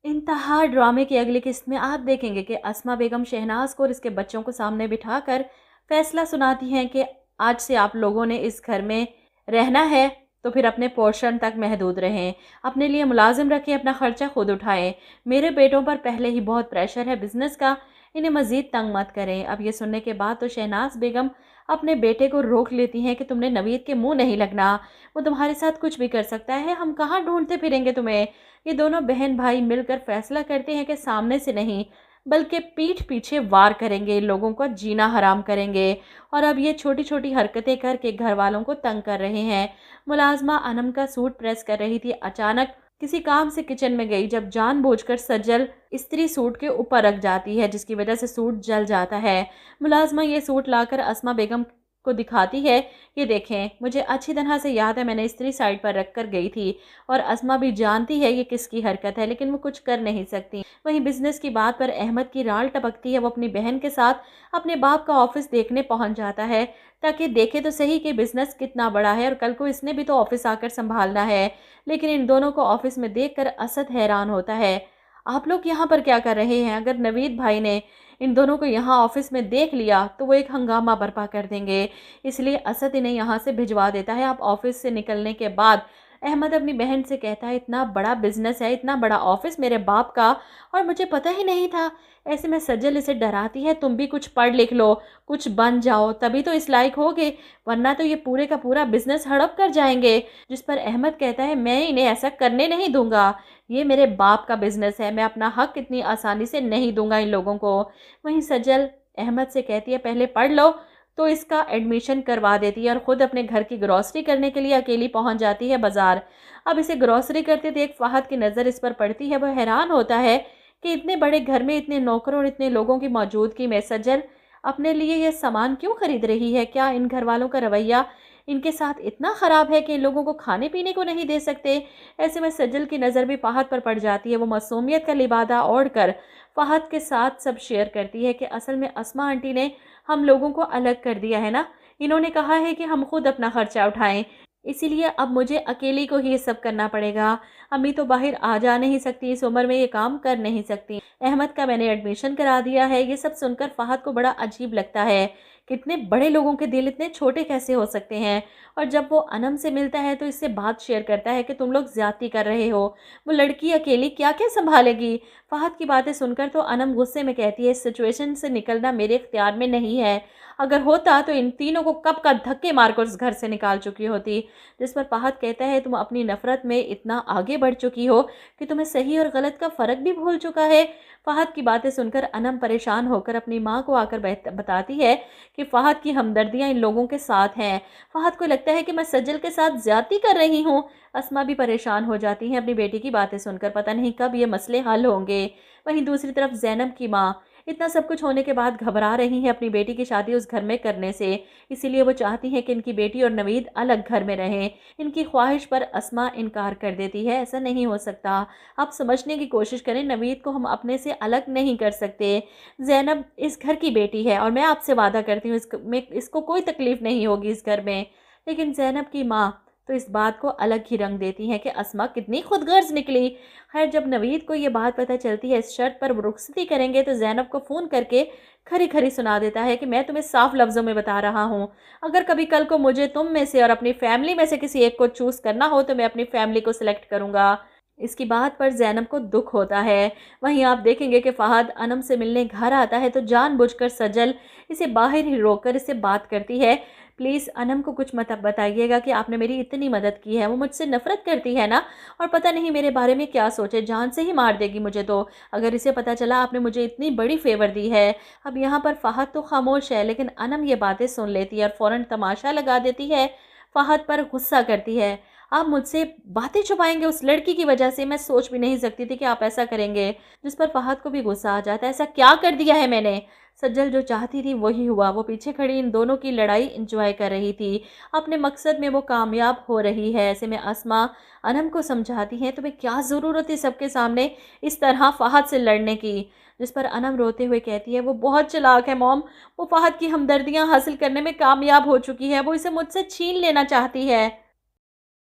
इंतहा ड्रामे की अगली किस्त में आप देखेंगे कि अस्मा बेगम शहनाज को और इसके बच्चों को सामने बिठाकर फैसला सुनाती हैं कि आज से आप लोगों ने इस घर में रहना है तो फिर अपने पोर्शन तक महदूद रहें, अपने लिए मुलाजिम रखें, अपना खर्चा खुद उठाएं। मेरे बेटों पर पहले ही बहुत प्रेशर है बिजनेस का, इन्हें मजीद तंग मत करें। अब ये सुनने के बाद तो शहनाज बेगम अपने बेटे को रोक लेती हैं कि तुमने नवीद के मुंह नहीं लगना, वो तुम्हारे साथ कुछ भी कर सकता है, हम कहाँ ढूंढते फिरेंगे तुम्हें। ये दोनों बहन भाई मिलकर फैसला करते हैं कि सामने से नहीं बल्कि पीठ पीछे वार करेंगे, लोगों का जीना हराम करेंगे। और अब ये छोटी छोटी हरकतें करके घर वालों को तंग कर रहे हैं। मुलाजमा अनम का सूट प्रेस कर रही थी, अचानक किसी काम से किचन में गई, जब जानबूझकर सज्जल स्त्री सूट के ऊपर रख जाती है जिसकी वजह से सूट जल जाता है। मुलाजमा ये सूट लाकर अस्मा बेगम को दिखाती है, ये देखें, मुझे अच्छी तरह से याद है मैंने इस्त्री साइड पर रख कर गई थी। और अस्मा भी जानती है ये किसकी हरकत है, लेकिन वो कुछ कर नहीं सकती। वहीं बिजनेस की बात पर अहमद की राल टपकती है। वो अपनी बहन के साथ अपने बाप का ऑफिस देखने पहुंच जाता है ताकि देखे तो सही कि बिजनेस कितना बड़ा है और कल को इसने भी तो ऑफिस आकर संभालना है। लेकिन इन दोनों को ऑफिस में देखकर असद हैरान होता है, आप लोग यहाँ पर क्या कर रहे हैं? अगर नवीद भाई ने इन दोनों को यहाँ ऑफिस में देख लिया तो वो एक हंगामा बर्पा कर देंगे, इसलिए असद इन्हें यहाँ से भिजवा देता है। अब ऑफिस से निकलने के बाद अहमद अपनी बहन से कहता है, इतना बड़ा बिजनेस है, इतना बड़ा ऑफिस मेरे बाप का, और मुझे पता ही नहीं था। ऐसे में सज्जल इसे डराती है, तुम भी कुछ पढ़ लिख लो, कुछ बन जाओ, तभी तो इस लायक होगे, वरना तो ये पूरे का पूरा बिजनेस हड़प कर जाएंगे। जिस पर अहमद कहता है, मैं इन्हें ऐसा करने नहीं दूंगा, ये मेरे बाप का बिजनेस है, मैं अपना हक इतनी आसानी से नहीं दूंगा इन लोगों को। वहीं सज्जल अहमद से कहती है, पहले पढ़ लो, तो इसका एडमिशन करवा देती है और ख़ुद अपने घर की ग्रॉसरी करने के लिए अकेली पहुंच जाती है बाज़ार। अब इसे ग्रॉसरी करते देख फ़हद की नज़र इस पर पड़ती है। वह हैरान होता है कि इतने बड़े घर में इतने नौकरों और इतने लोगों की मौजूदगी में सज्जल अपने लिए यह सामान क्यों खरीद रही है? क्या इन घर वालों का रवैया इनके साथ इतना ख़राब है कि इन लोगों को खाने पीने को नहीं दे सकते? ऐसे में सज्जल की नज़र भी फ़हद पर पड़ जाती है। वो मासूमियत का लिबादा ओढ़ कर फ़हद के साथ सब शेयर करती है कि असल में अस्मा आंटी ने हम लोगों को अलग कर दिया है ना, इन्होंने कहा है कि हम खुद अपना खर्चा उठाएं, इसीलिए अब मुझे अकेली को ही ये सब करना पड़ेगा। अम्मी तो बाहर आ जा नहीं सकती, इस उम्र में ये काम कर नहीं सकती। अहमद का मैंने एडमिशन करा दिया है। ये सब सुनकर फ़हद को बड़ा अजीब लगता है, कितने बड़े लोगों के दिल इतने छोटे कैसे हो सकते हैं। और जब वो अनम से मिलता है तो इससे बात शेयर करता है कि तुम लोग ज्यादती कर रहे हो, वो लड़की अकेली क्या क्या संभालेगी। फ़हद की बातें सुनकर तो अनम गुस्से में कहती है, इस सिचुएशन से निकलना मेरे इख्तियार में नहीं है, अगर होता तो इन तीनों को कब का धक्के मारकर उस घर से निकाल चुकी होती। जिस पर फ़हद कहता है, तुम अपनी नफ़रत में इतना आगे बढ़ चुकी हो कि तुम्हें सही और गलत का फ़र्क भी भूल चुका है। फ़हद की बातें सुनकर अनम परेशान होकर अपनी माँ को आकर बताती है कि फ़हद की हमदर्दियाँ इन लोगों के साथ हैं। फ़हद को लगता है कि मैं सज्जल के साथ ज़्यादती कर रही हूँ। अस्मा भी परेशान हो जाती हैं अपनी बेटी की बातें सुनकर, पता नहीं कब ये मसले हल होंगे। वहीं दूसरी तरफ ज़ैनब की माँ इतना सब कुछ होने के बाद घबरा रही है अपनी बेटी की शादी उस घर में करने से, इसीलिए वो चाहती हैं कि इनकी बेटी और नवीद अलग घर में रहें। इनकी ख्वाहिश पर अस्मा इनकार कर देती है, ऐसा नहीं हो सकता, आप समझने की कोशिश करें, नवीद को हम अपने से अलग नहीं कर सकते। ज़ैनब इस घर की बेटी है और मैं आपसे वादा करती हूँ इसको कोई तकलीफ़ नहीं होगी इस घर में। लेकिन ज़ैनब की माँ तो इस बात को अलग ही रंग देती हैं कि अस्मा कितनी खुदगर्ज निकली। खैर जब नवीद को ये बात पता चलती है, इस शर्त पर वो रुखसती करेंगे, तो ज़ैनब को फ़ोन करके खरी खरी सुना देता है कि मैं तुम्हें साफ लफ्ज़ों में बता रहा हूँ, अगर कभी कल को मुझे तुम में से और अपनी फैमिली में से किसी एक को चूज़ करना हो तो मैं अपनी फैमिली को सिलेक्ट करूँगा। इसकी बात पर ज़ैनब को दुख होता है। वहीं आप देखेंगे कि फ़हद अनम से मिलने घर आता है तो जानबूझकर सजल इसे बाहर ही रोककर इससे बात करती है, प्लीज़ अनम को कुछ मत बताइएगा कि आपने मेरी इतनी मदद की है, वो मुझसे नफ़रत करती है ना, और पता नहीं मेरे बारे में क्या सोचे, जान से ही मार देगी मुझे तो अगर इसे पता चला आपने मुझे इतनी बड़ी फेवर दी है। अब यहाँ पर फ़हद तो खामोश है, लेकिन अनम ये बातें सुन लेती है और फ़ौरन तमाशा लगा देती है, फ़हद पर गुस्सा करती है, आप मुझसे बातें छुपाएंगे उस लड़की की वजह से, मैं सोच भी नहीं सकती थी कि आप ऐसा करेंगे। जिस पर फ़हद को भी गुस्सा आ जाता है, ऐसा क्या कर दिया है मैंने? सज्जल जो चाहती थी वही हुआ, वो पीछे खड़ी इन दोनों की लड़ाई एंजॉय कर रही थी, अपने मकसद में वो कामयाब हो रही है। ऐसे में अस्मा अनम को समझाती है, तुम्हें क्या ज़रूरत है सबके सामने इस तरह फ़हद से लड़ने की। जिस पर अनम रोते हुए कहती है, वो बहुत चालाक है मॉम, वो फ़हद की हमदर्दियाँ हासिल करने में कामयाब हो चुकी है, वो इसे मुझसे छीन लेना चाहती है।